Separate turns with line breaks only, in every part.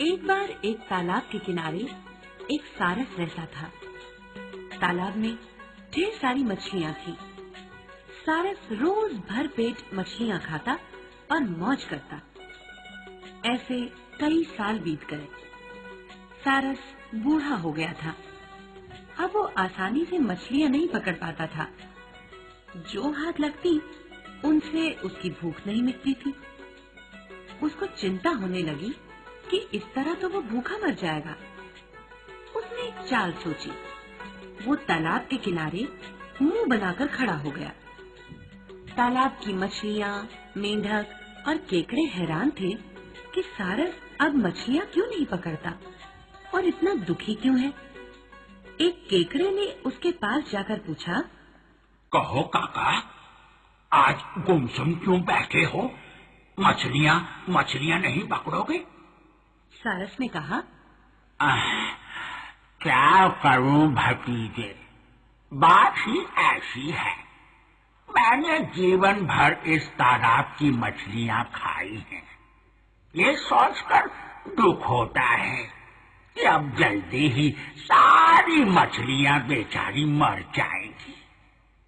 एक बार एक तालाब के किनारे एक सारस रहता था। तालाब में ढेर सारी मछलियां थी। सारस रोज भर पेट मछलियां खाता और मौज करता। ऐसे कई साल बीत गए। सारस बूढ़ा हो गया था। अब वो आसानी से मछलियां नहीं पकड़ पाता था। जो हाथ लगती उनसे उसकी भूख नहीं मिटती थी। उसको चिंता होने लगी कि इस तरह तो वो भूखा मर जाएगा। उसने एक चाल सोची। वो तालाब के किनारे मुंह बनाकर खड़ा हो गया। तालाब की मछलियां, मेंढक और केकड़े हैरान थे कि सारस अब मछलियां क्यों नहीं पकड़ता और इतना दुखी क्यों है। एक केकड़े ने उसके पास जाकर पूछा,
कहो काका, आज गुमसुम क्यों बैठे हो? मछलियां नहीं पकड़ोगे?
सारस ने कहा,
क्या करूं भतीजे, बात ही ऐसी है। मैंने जीवन भर इस तालाब की मछलियां खाई हैं। ये सोचकर दुख होता है कि अब जल्दी ही सारी मछलियां बेचारी मर जाएंगी।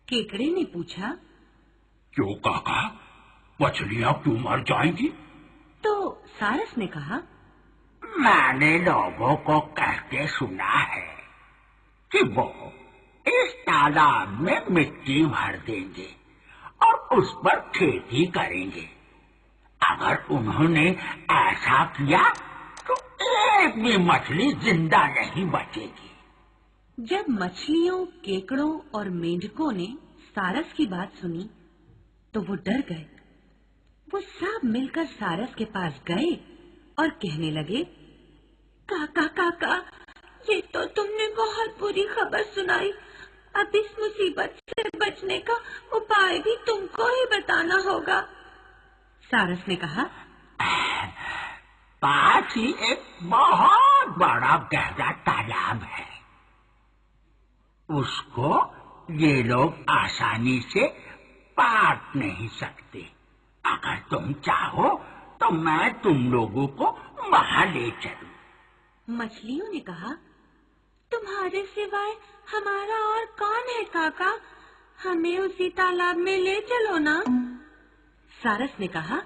केकड़े ने पूछा,
क्यों काका, मछलियां क्यों मर जाएंगी?
तो सारस ने कहा,
मैंने लोगों को कहते सुना है कि वो इस तालाब में मिट्टी भर देंगे और उस पर खेती करेंगे। अगर उन्होंने ऐसा किया तो एक भी मछली जिंदा नहीं बचेगी।
जब मछलियों, केकड़ों और मेंढकों ने सारस की बात सुनी तो वो डर गए। वो सब मिलकर सारस के पास गए और कहने लगे, काका काका, ये तो तुमने बहुत बुरी खबर सुनाई। अब इस मुसीबत से बचने का उपाय भी तुमको ही बताना होगा। सारस ने कहा,
पास ही एक बहुत बड़ा गहरा तालाब है। उसको ये लोग आसानी से पार नहीं सकते। अगर तुम चाहो तो मैं तुम लोगों को वहां ले चलूं।
मछलियों ने कहा, तुम्हारे सिवाय हमारा और कौन है काका? हमें उसी तालाब में ले चलो ना। सारस ने कहा,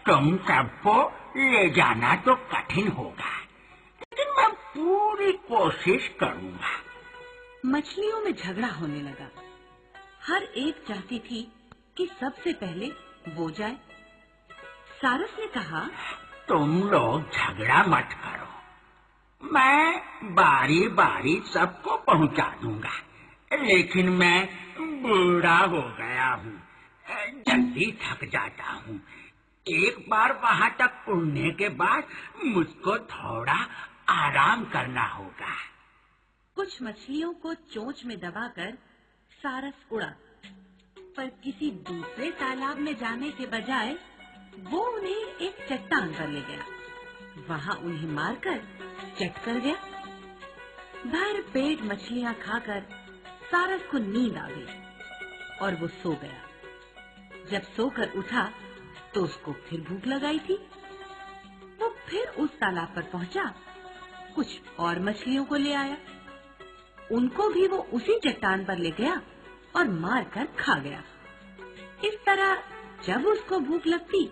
तुम सबको ले जाना तो कठिन होगा, लेकिन मैं पूरी कोशिश करूंगा।
मछलियों में झगड़ा होने लगा। हर एक चाहती थी कि सबसे पहले वो जाए। सारस ने कहा,
तुम लोग झगड़ा मत करो, मैं बारी बारी सबको पहुंचा दूंगा। लेकिन मैं बूढ़ा हो गया हूँ, जल्दी थक जाता हूँ। एक बार वहां तक उड़ने के बाद मुझको थोड़ा आराम करना होगा।
कुछ मछलियों को चोंच में दबाकर सारस उड़ा, पर किसी दूसरे तालाब में जाने के बजाय वो उन्हें एक चट्टान पर ले गया। वहां उन्हें मारकर चट कर गया। भर पेट मछलियां खाकर सारस को नींद आ गई और वो सो गया। जब सोकर उठा तो उसको फिर भूख लगाई थी। वो फिर उस तालाब पर पहुंचा, कुछ और मछलियों को ले आया। उनको भी वो उसी चट्टान पर ले गया और मारकर खा गया। इस तरह जब उसको भूख लगती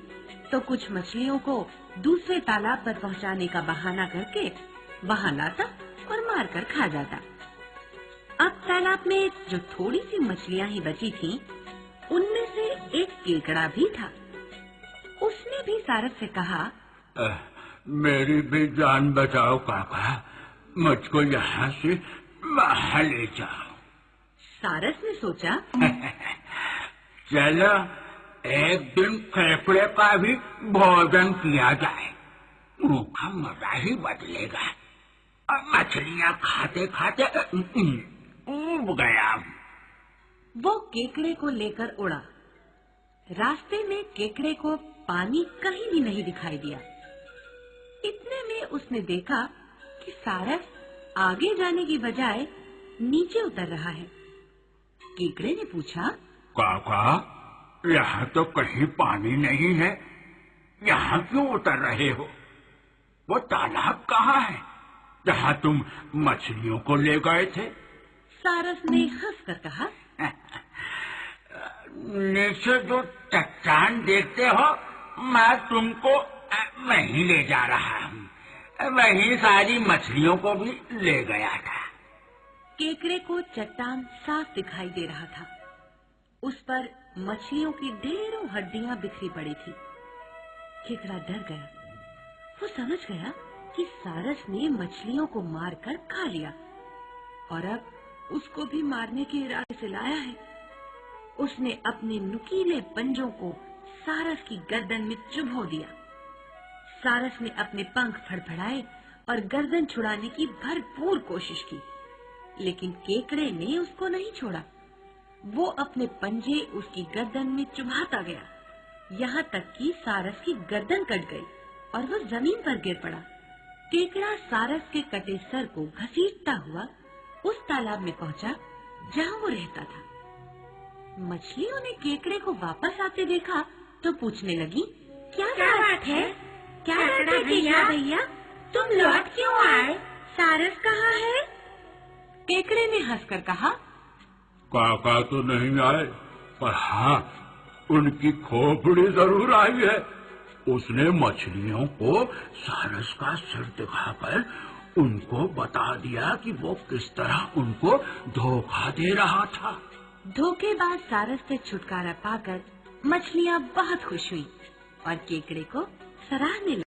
तो कुछ मछलियों को दूसरे तालाब पर पहुंचाने का बहाना करके वहां लाता और मारकर खा जाता। अब तालाब में जो थोड़ी सी मछलियां ही बची थीं, उनमें से एक केकड़ा भी था। उसने भी सारस से कहा,
मेरी भी जान बचाओ काका, मुझको यहाँ से बाहर ले जाओ।
सारस ने सोचा,
चलो एक दिन केकड़े का भी भोजन किया जाए, मुंह का मजा ही बदलेगा। और मछलियां खाते खाते ऊब गया।
वो केकड़े को लेकर उड़ा। रास्ते में केकड़े को पानी कहीं भी नहीं दिखाई दिया। इतने में उसने देखा कि सारस आगे जाने की बजाय नीचे उतर रहा है। केकड़े ने पूछा,
काका, यहाँ तो कहीं पानी नहीं है, यहाँ क्यों उतर रहे हो? वो तालाब कहाँ है जहाँ तुम मछलियों को ले गए थे?
सारस ने हंसकर कहा,
नीचे जो चट्टान देखते हो, मैं तुमको वहीं ले जा रहा हूँ। वहीं सारी मछलियों को भी ले गया था।
केकड़े को चट्टान साफ दिखाई दे रहा था। उस पर मछलियों की ढेरों हड्डियां बिखरी पड़ी थी। केकड़ा डर गया। वो समझ गया कि सारस ने मछलियों को मारकर खा लिया और अब उसको भी मारने के इरादे से लाया है। उसने अपने नुकीले पंजों को सारस की गर्दन में चुभो दिया। सारस ने अपने पंख फड़फड़ाए और गर्दन छुड़ाने की भरपूर कोशिश की, लेकिन केकड़े ने उसको नहीं छोड़ा। वो अपने पंजे उसकी गर्दन में चुभाता गया, यहाँ तक कि सारस की गर्दन कट गई और वो जमीन पर गिर पड़ा। केकड़ा सारस के कटे सर को घसीटता हुआ उस तालाब में पहुंचा जहाँ वो रहता था। मछलियों ने केकड़े को वापस आते देखा तो पूछने लगी, क्या बात है? क्या बात है भैया? तुम लौट क्यों आए? सारस कहाँ है? केकड़े ने हंसकर कहा,
काका तो नहीं आए, पर हाँ, उनकी खोपड़ी जरूर आई है। उसने मछलियों को सारस का सिर दिखाकर उनको बता दिया कि वो किस तरह उनको धोखा दे रहा था।
धोखेबाज सारस से छुटकारा पाकर मछलियाँ बहुत खुश हुई और केकड़े को सराहने लगी।